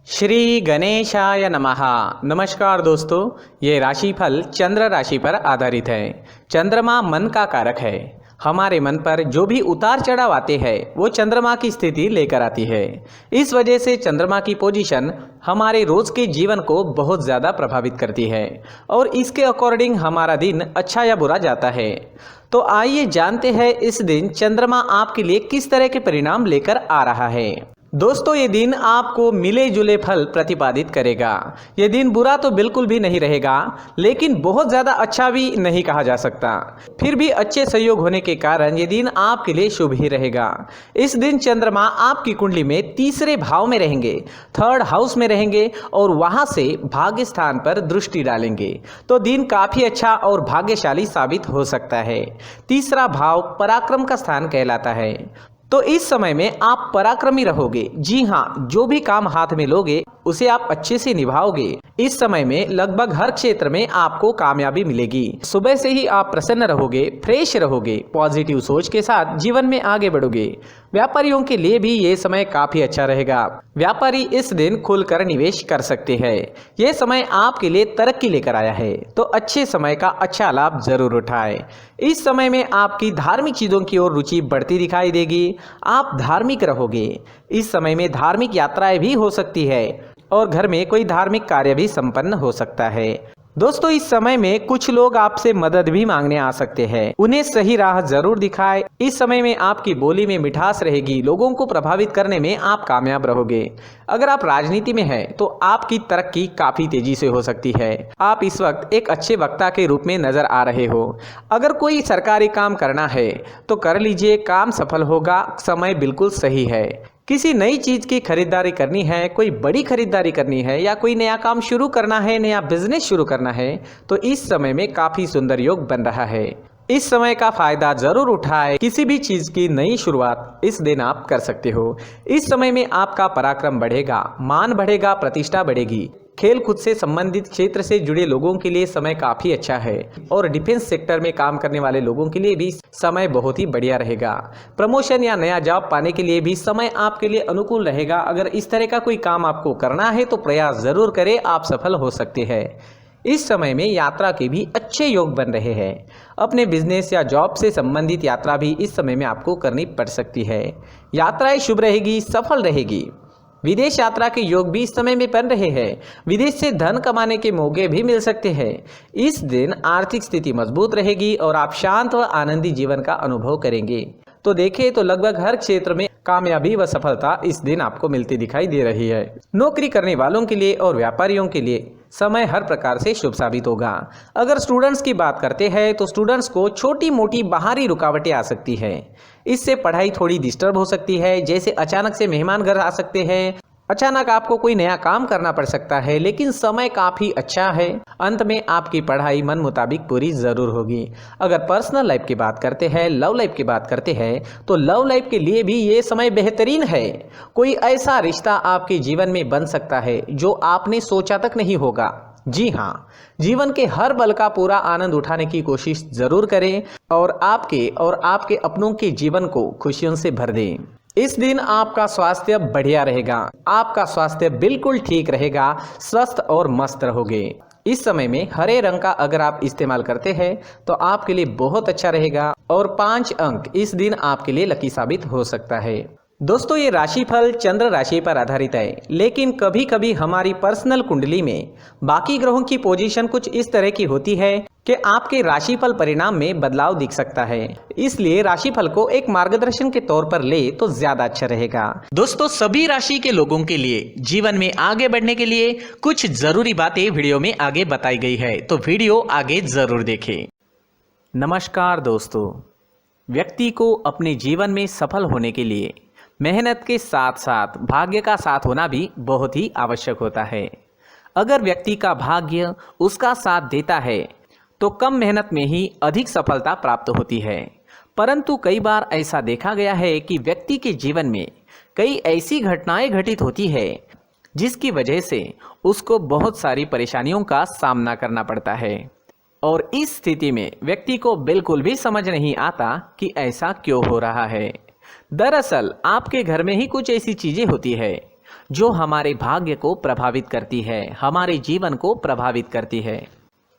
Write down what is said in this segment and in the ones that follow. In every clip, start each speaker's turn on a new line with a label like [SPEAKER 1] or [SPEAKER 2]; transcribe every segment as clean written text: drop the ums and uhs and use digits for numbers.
[SPEAKER 1] श्री गणेशाय नमः। नमस्कार दोस्तों, ये राशिफल चंद्र राशि पर आधारित है। चंद्रमा मन का कारक है। हमारे मन पर जो भी उतार चढ़ाव आते हैं वो चंद्रमा की स्थिति लेकर आती है। इस वजह से चंद्रमा की पोजीशन हमारे रोज के जीवन को बहुत ज़्यादा प्रभावित करती है और इसके अकॉर्डिंग हमारा दिन अच्छा या बुरा जाता है। तो आइए जानते हैं इस दिन चंद्रमा आपके लिए किस तरह के परिणाम लेकर आ रहा है। दोस्तों, ये दिन आपको मिले जुले फल प्रतिपादित करेगा। ये दिन बुरा तो बिल्कुल भी नहीं रहेगा, लेकिन बहुत ज़्यादा अच्छा भी नहीं कहा जा सकता। फिर भी अच्छे संयोग होने के कारण ये दिन आपके लिए शुभ ही रहेगा। इस दिन चंद्रमा आपकी कुंडली में तीसरे भाव में रहेंगे, थर्ड हाउस में रहेंगे और वहाँ से भाग्य स्थान पर दृष्टि डालेंगे। तो दिन काफ़ी अच्छा और भाग्यशाली साबित हो सकता है। तीसरा भाव पराक्रम का स्थान कहलाता है। तो इस समय में आप पराक्रमी रहोगे। जी हाँ, जो भी काम हाथ में लोगे उसे आप अच्छे से निभाओगे। इस समय में लगभग हर क्षेत्र में आपको कामयाबी मिलेगी। सुबह से ही आप प्रसन्न रहोगे, फ्रेश रहोगे, पॉजिटिव सोच के साथ जीवन में आगे बढ़ोगे। व्यापारियों के लिए भी ये समय काफी अच्छा रहेगा। व्यापारी इस दिन खुलकर निवेश कर सकते हैं। यह समय आपके लिए तरक्की लेकर आया है, तो अच्छे समय का अच्छा लाभ जरूर उठाएं। इस समय में आपकी धार्मिक चीजों की ओर रुचि बढ़ती दिखाई देगी। आप धार्मिक रहोगे। इस समय में धार्मिक यात्राएं भी हो सकती है और घर में कोई धार्मिक कार्य भी संपन्न हो सकता है। दोस्तों, इस समय में कुछ लोग आपसे मदद भी मांगने आ सकते हैं। उन्हें सही राह जरूर दिखाएं। इस समय में आपकी बोली में मिठास रहेगी। लोगों को प्रभावित करने में आप कामयाब रहोगे। अगर आप राजनीति में हैं तो आपकी तरक्की काफी तेजी से हो सकती है। आप इस वक्त एक अच्छे वक्ता के रूप में नजर आ रहे हो। अगर कोई सरकारी काम करना है तो कर लीजिए, काम सफल होगा। समय बिल्कुल सही है। किसी नई चीज की खरीदारी करनी है, कोई बड़ी खरीदारी करनी है या कोई नया काम शुरू करना है, नया बिजनेस शुरू करना है, तो इस समय में काफी सुंदर योग बन रहा है। इस समय का फायदा जरूर उठाएं। किसी भी चीज की नई शुरुआत इस दिन आप कर सकते हो। इस समय में आपका पराक्रम बढ़ेगा, मान बढ़ेगा, प्रतिष्ठा बढ़ेगी। खेल कूद से संबंधित क्षेत्र से जुड़े लोगों के लिए समय काफी अच्छा है और डिफेंस सेक्टर में काम करने वाले लोगों के लिए भी समय बहुत ही बढ़िया रहेगा। प्रमोशन या नया जॉब पाने के लिए भी समय आपके लिए अनुकूल रहेगा। अगर इस तरह का कोई काम आपको करना है तो प्रयास जरूर करें, आप सफल हो सकते हैं। इस समय में यात्रा के भी अच्छे योग बन रहे हैं। अपने बिजनेस या जॉब से संबंधित यात्रा भी इस समय में आपको करनी पड़ सकती है। यात्राएं शुभ रहेगी, सफल रहेगी। विदेश यात्रा के योग भी इस समय में बन रहे हैं। विदेश से धन कमाने के मौके भी मिल सकते हैं। इस दिन आर्थिक स्थिति मजबूत रहेगी और आप शांत व आनंदी जीवन का अनुभव करेंगे। तो देखें तो लगभग हर क्षेत्र में कामयाबी व सफलता इस दिन आपको मिलती दिखाई दे रही है। नौकरी करने वालों के लिए और व्यापारियों के लिए समय हर प्रकार से शुभ साबित होगा। अगर स्टूडेंट्स की बात करते हैं तो स्टूडेंट्स को छोटी मोटी बाहरी रुकावटें आ सकती है। इससे पढ़ाई थोड़ी डिस्टर्ब हो सकती है। जैसे अचानक से मेहमान घर आ सकते हैं, अचानक आपको कोई नया काम करना पड़ सकता है, लेकिन समय काफी अच्छा है। अंत में आपकी पढ़ाई मन मुताबिक पूरी जरूर होगी। अगर पर्सनल लाइफ की बात करते हैं, लव लाइफ की बात करते हैं, तो लव लाइफ के लिए भी ये समय बेहतरीन है। कोई ऐसा रिश्ता आपके जीवन में बन सकता है जो आपने सोचा तक नहीं होगा। जी हाँ, जीवन के हर पल का पूरा आनंद उठाने की कोशिश जरूर करें और आपके अपनों के जीवन को खुशियों से भर दें। इस दिन आपका स्वास्थ्य बढ़िया रहेगा। आपका स्वास्थ्य बिल्कुल ठीक रहेगा, स्वस्थ और मस्त रहोगे। इस समय में हरे रंग का अगर आप इस्तेमाल करते हैं तो आपके लिए बहुत अच्छा रहेगा और 5 अंक इस दिन आपके लिए लकी साबित हो सकता है। दोस्तों, ये राशिफल चंद्र राशि पर आधारित है, लेकिन कभी कभी हमारी पर्सनल कुंडली में बाकी ग्रहों की पोजीशन कुछ इस तरह की होती है कि आपके राशिफल परिणाम में बदलाव दिख सकता है। इसलिए राशिफल को एक मार्गदर्शन के तौर पर ले तो ज्यादा अच्छा रहेगा। दोस्तों, सभी राशि के लोगों के लिए जीवन में आगे बढ़ने के लिए कुछ जरूरी बातें वीडियो में आगे बताई गई है, तो वीडियो आगे जरूर देखें। नमस्कार दोस्तों, व्यक्ति को अपने जीवन में सफल होने के लिए मेहनत के साथ साथ भाग्य का साथ होना भी बहुत ही आवश्यक होता है। अगर व्यक्ति का भाग्य उसका साथ देता है तो कम मेहनत में ही अधिक सफलता प्राप्त होती है। परंतु कई बार ऐसा देखा गया है कि व्यक्ति के जीवन में कई ऐसी घटनाएं घटित होती है जिसकी वजह से उसको बहुत सारी परेशानियों का सामना करना पड़ता है और इस स्थिति में व्यक्ति को बिल्कुल भी समझ नहीं आता कि ऐसा क्यों हो रहा है। दरअसल आपके घर में ही कुछ ऐसी चीजें होती है जो हमारे भाग्य को प्रभावित करती है, हमारे जीवन को प्रभावित करती है।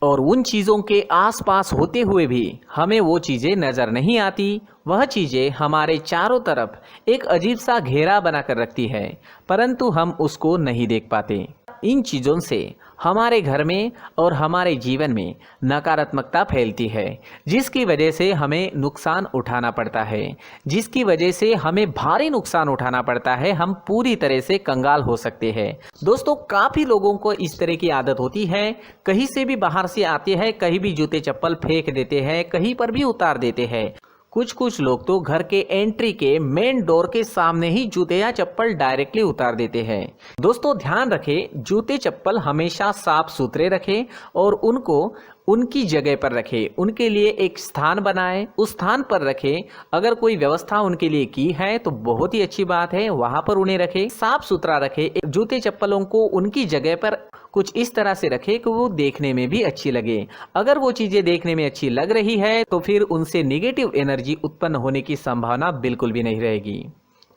[SPEAKER 1] और उन चीज़ों के आसपास होते हुए भी हमें वो चीज़ें नज़र नहीं आती। वह चीज़ें हमारे चारों तरफ एक अजीब सा घेरा बनाकर रखती है, परंतु हम उसको नहीं देख पाते। इन चीज़ों से हमारे घर में और हमारे जीवन में नकारात्मकता फैलती है, जिसकी वजह से हमें नुकसान उठाना पड़ता है, जिसकी वजह से हमें भारी नुकसान उठाना पड़ता है। हम पूरी तरह से कंगाल हो सकते हैं। दोस्तों, काफ़ी लोगों को इस तरह की आदत होती है, कहीं से भी बाहर से आते हैं, कहीं भी जूते चप्पल फेंक देते हैं, कहीं पर भी उतार देते हैं। कुछ लोग तो घर के एंट्री के मेन डोर के सामने ही जूते या चप्पल डायरेक्टली उतार देते हैं। दोस्तों, ध्यान रखें, जूते चप्पल हमेशा साफ सुथरे रखें और उनको उनकी जगह पर रखें। उनके लिए एक स्थान बनाएं, उस स्थान पर रखें। अगर कोई व्यवस्था उनके लिए की है तो बहुत ही अच्छी बात है, वहां पर उन्हें रखें, साफ सुथरा रखें। जूते चप्पलों को उनकी जगह पर कुछ इस तरह से रखें कि वो देखने में भी अच्छी लगे। अगर वो चीज़ें देखने में अच्छी लग रही है तो फिर उनसे नेगेटिव एनर्जी उत्पन्न होने की संभावना बिल्कुल भी नहीं रहेगी।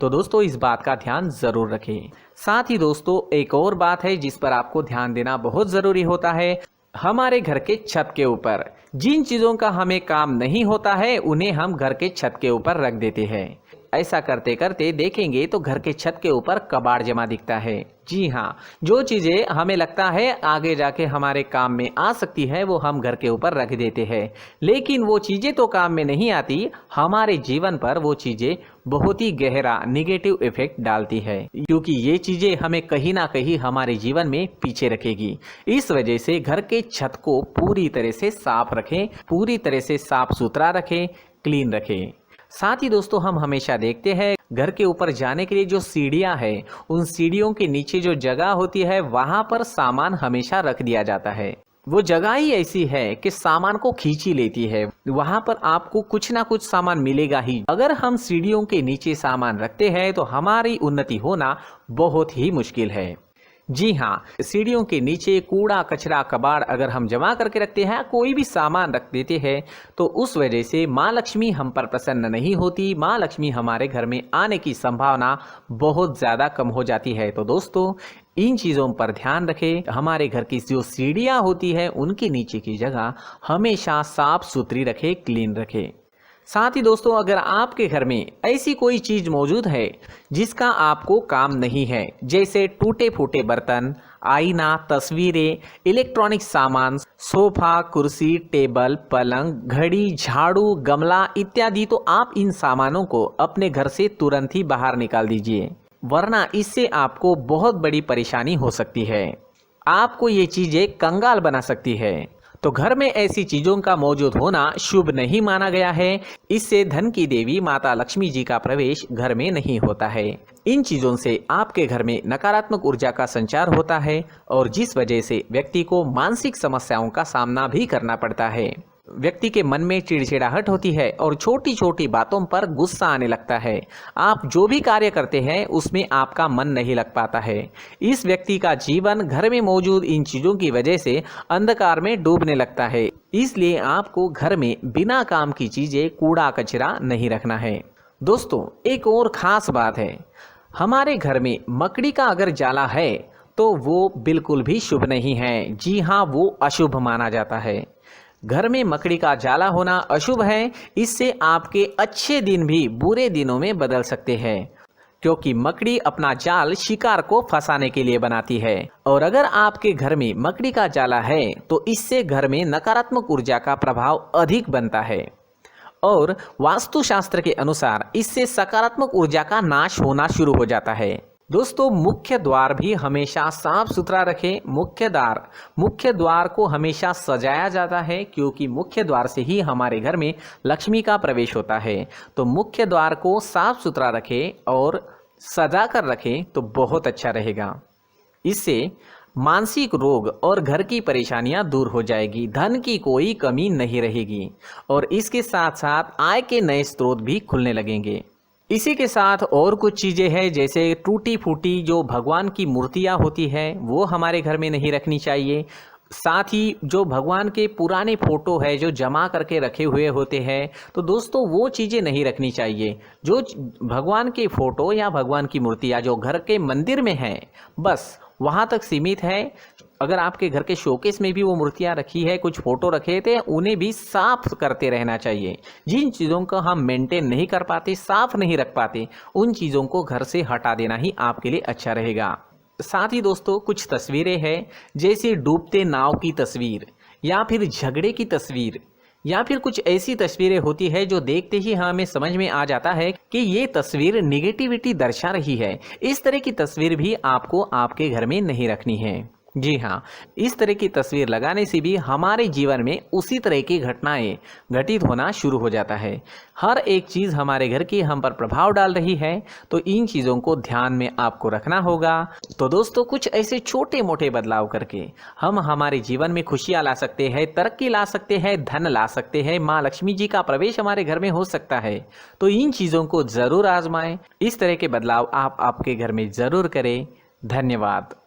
[SPEAKER 1] तो दोस्तों, इस बात का ध्यान ज़रूर रखें। साथ ही दोस्तों, एक और बात है जिस पर आपको ध्यान देना बहुत ज़रूरी होता है। हमारे घर के छत के ऊपर जिन चीज़ों का हमें काम नहीं होता है, उन्हें हम घर के छत के ऊपर रख देते हैं। ऐसा करते करते देखेंगे तो घर के छत के ऊपर कबाड़ जमा दिखता है। जी हाँ, जो चीज़ें हमें लगता है आगे जाके हमारे काम में आ सकती है, वो हम घर के ऊपर रख देते हैं। लेकिन वो चीज़ें तो काम में नहीं आती, हमारे जीवन पर वो चीज़ें बहुत ही गहरा निगेटिव इफेक्ट डालती है, क्योंकि ये चीज़ें हमें कहीं ना कहीं हमारे जीवन में पीछे रखेगी। इस वजह से घर के छत को पूरी तरह से साफ रखें, पूरी तरह से साफ सुथरा रखें, क्लीन रखें। साथ ही दोस्तों, हम हमेशा देखते हैं घर के ऊपर जाने के लिए जो सीढ़ियां हैं, उन सीढ़ियों के नीचे जो जगह होती है वहां पर सामान हमेशा रख दिया जाता है। वो जगह ही ऐसी है कि सामान को खींच ही लेती है। वहां पर आपको कुछ ना कुछ सामान मिलेगा ही। अगर हम सीढ़ियों के नीचे सामान रखते हैं तो हमारी उन्नति होना बहुत ही मुश्किल है। जी हाँ, सीढ़ियों के नीचे कूड़ा कचरा कबाड़ अगर हम जमा करके रखते हैं, कोई भी सामान रख देते हैं, तो उस वजह से माँ लक्ष्मी हम पर प्रसन्न नहीं होती। माँ लक्ष्मी हमारे घर में आने की संभावना बहुत ज़्यादा कम हो जाती है। तो दोस्तों, इन चीज़ों पर ध्यान रखें। हमारे घर की जो सीढ़ियाँ होती है उनके नीचे की जगह हमेशा साफ सुथरी रखें, क्लीन रखें। साथ ही दोस्तों, अगर आपके घर में ऐसी कोई चीज़ मौजूद है जिसका आपको काम नहीं है, जैसे टूटे फूटे बर्तन, आईना, तस्वीरें, इलेक्ट्रॉनिक सामान, सोफा, कुर्सी, टेबल, पलंग, घड़ी, झाड़ू, गमला इत्यादि, तो आप इन सामानों को अपने घर से तुरंत ही बाहर निकाल दीजिए, वरना इससे आपको बहुत बड़ी परेशानी हो सकती है। आपको ये चीज़ें कंगाल बना सकती है। तो घर में ऐसी चीजों का मौजूद होना शुभ नहीं माना गया है। इससे धन की देवी माता लक्ष्मी जी का प्रवेश घर में नहीं होता है। इन चीजों से आपके घर में नकारात्मक ऊर्जा का संचार होता है और जिस वजह से व्यक्ति को मानसिक समस्याओं का सामना भी करना पड़ता है। व्यक्ति के मन में चिड़चिड़ाहट होती है और छोटी छोटी बातों पर गुस्सा आने लगता है। आप जो भी कार्य करते हैं उसमें आपका मन नहीं लग पाता है। इस व्यक्ति का जीवन घर में मौजूद इन चीज़ों की वजह से अंधकार में डूबने लगता है। इसलिए आपको घर में बिना काम की चीज़ें, कूड़ा कचरा नहीं रखना है। दोस्तों, एक और ख़ास बात है, हमारे घर में मकड़ी का अगर जाला है तो वो बिल्कुल भी शुभ नहीं है। जी हाँ, वो अशुभ माना जाता है। घर में मकड़ी का जाला होना अशुभ है। इससे आपके अच्छे दिन भी बुरे दिनों में बदल सकते हैं, क्योंकि मकड़ी अपना जाल शिकार को फंसाने के लिए बनाती है। और अगर आपके घर में मकड़ी का जाला है तो इससे घर में नकारात्मक ऊर्जा का प्रभाव अधिक बनता है और वास्तुशास्त्र के अनुसार इससे सकारात्मक ऊर्जा का नाश होना शुरू हो जाता है। दोस्तों, मुख्य द्वार भी हमेशा साफ सुथरा रखें। मुख्य द्वार को हमेशा सजाया जाता है, क्योंकि मुख्य द्वार से ही हमारे घर में लक्ष्मी का प्रवेश होता है। तो मुख्य द्वार को साफ सुथरा रखें और सजा कर रखें तो बहुत अच्छा रहेगा। इससे मानसिक रोग और घर की परेशानियां दूर हो जाएगी, धन की कोई कमी नहीं रहेगी और इसके साथ साथ आय के नए स्रोत भी खुलने लगेंगे। इसी के साथ और कुछ चीज़ें हैं, जैसे टूटी फूटी जो भगवान की मूर्तियाँ होती हैं वो हमारे घर में नहीं रखनी चाहिए। साथ ही जो भगवान के पुराने फोटो है जो जमा करके रखे हुए होते हैं, तो दोस्तों वो चीज़ें नहीं रखनी चाहिए। जो भगवान के फोटो या भगवान की मूर्तियाँ जो घर के मंदिर में हैं, बस वहाँ तक सीमित है। अगर आपके घर के शोकेस में भी वो मूर्तियाँ रखी है, कुछ फोटो रखे थे, उन्हें भी साफ करते रहना चाहिए। जिन चीज़ों को हम मेंटेन नहीं कर पाते, साफ नहीं रख पाते, उन चीज़ों को घर से हटा देना ही आपके लिए अच्छा रहेगा। साथ ही दोस्तों कुछ तस्वीरें हैं, जैसे डूबते नाव की तस्वीर या फिर झगड़े की तस्वीर या फिर कुछ ऐसी तस्वीरें होती है जो देखते ही हमें समझ में आ जाता है कि ये तस्वीर निगेटिविटी दर्शा रही है। इस तरह की तस्वीर भी आपको आपके घर में नहीं रखनी है। जी हाँ, इस तरह की तस्वीर लगाने से भी हमारे जीवन में उसी तरह की घटनाएं घटित होना शुरू हो जाता है। हर एक चीज़ हमारे घर की हम पर प्रभाव डाल रही है, तो इन चीज़ों को ध्यान में आपको रखना होगा। तो दोस्तों कुछ ऐसे छोटे मोटे बदलाव करके हम हमारे जीवन में खुशियाँ ला सकते हैं, तरक्की ला सकते हैं, धन ला सकते हैं, माँ लक्ष्मी जी का प्रवेश हमारे घर में हो सकता है। तो इन चीज़ों को ज़रूर आजमाएं। इस तरह के बदलाव आप आपके घर में ज़रूर करें। धन्यवाद।